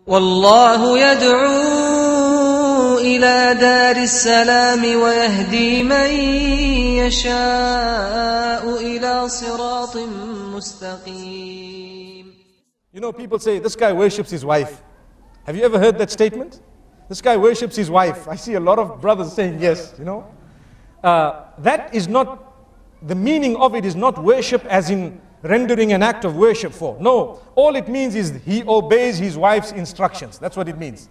والله يدعو إلى دار السلام ويهدي من يشاء إلى صراط مستقيم. You know, people say, this guy worships his wife. Have you ever heard that statement? This guy worships his wife. I see a lot of brothers saying yes, you know. That is not, the meaning of it is not worship as in rendering an act of worship for. No, all it means is he obeys his wife's instructions. That's what it means.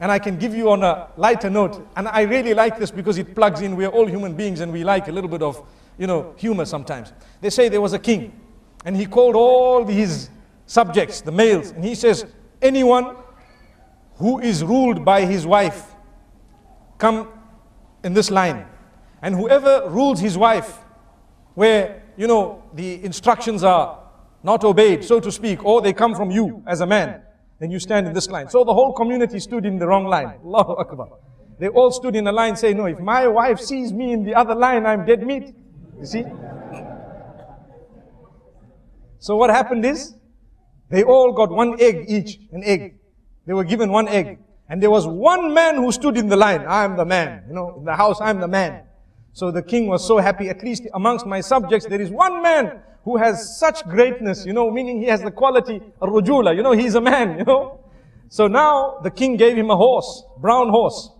And I can give you on a lighter note, and I really like this because it plugs in. We are all human beings and we like a little bit of, you know, humor sometimes. They say there was a king and he called all his subjects, the males, and he says, anyone who is ruled by his wife, come in this line. And whoever rules his wife, where, you know, the instructions are not obeyed, so to speak, or they come from you as a man, then you stand in this line. So the whole community stood in the wrong line. Allahu Akbar. They all stood in a line saying, no, if my wife sees me in the other line, I'm dead meat. You see? So what happened is, they all got one egg each, an egg. They were given one egg. And there was one man who stood in the line. I'm the man. You know, in the house, I'm the man. So the king was so happy, at least amongst my subjects, there is one man who has such greatness, you know, meaning he has the quality, ar-rujula, you know, he's a man, you know. So now the king gave him a horse, brown horse.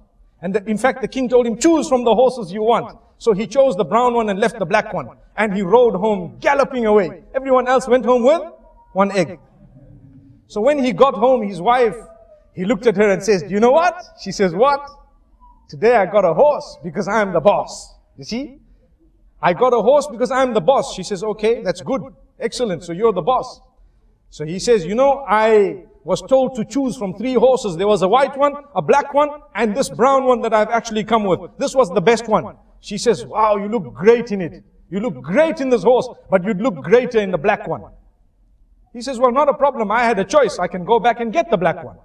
And in fact, the king told him, choose from the horses you want. So he chose the brown one and left the black one. And he rode home, galloping away. Everyone else went home with one egg. So when he got home, his wife, he looked at her and says, do you know what? She says, what? Today I got a horse because I'm the boss. You see? I got a horse because I'm the boss. She says, okay, that's good. Excellent. So you're the boss. So he says, you know, I was told to choose from 3 horses. There was a white one, a black one, and this brown one that I've actually come with. This was the best one. She says, wow, you look great in it. You look great in this horse, but you'd look greater in the black one. He says, well, not a problem. I had a choice. I can go back and get the black one.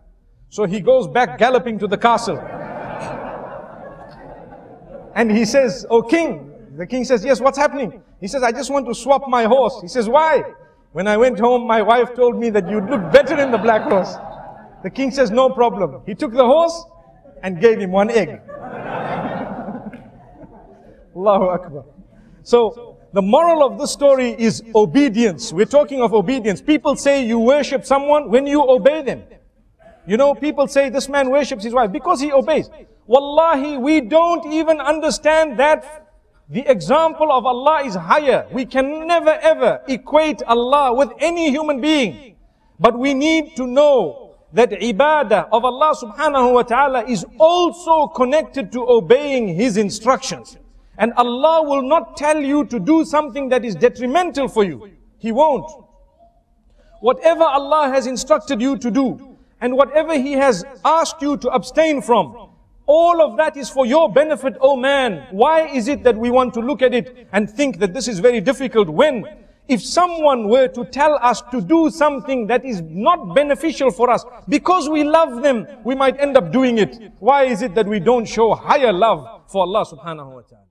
So he goes back galloping to the castle. And he says, oh king. The king says, yes, what's happening? He says, I just want to swap my horse. He says, why? When I went home, my wife told me that you'd look better in the black horse. The king says, no problem. He took the horse and gave him one egg. Allahu Akbar. So, the moral of this story is obedience. We're talking of obedience. People say you worship someone when you obey them. You know, people say this man worships his wife because he obeys. Wallahi, we don't even understand that the example of Allah is higher. We can never ever equate Allah with any human being. But we need to know that ibadah of Allah subhanahu wa ta'ala is also connected to obeying His instructions. And Allah will not tell you to do something that is detrimental for you. He won't. Whatever Allah has instructed you to do, and whatever He has asked you to abstain from, all of that is for your benefit, oh man. Why is it that we want to look at it and think that this is very difficult when, if someone were to tell us to do something that is not beneficial for us, because we love them, we might end up doing it. Why is it that we don't show higher love for Allah subhanahu wa ta'ala?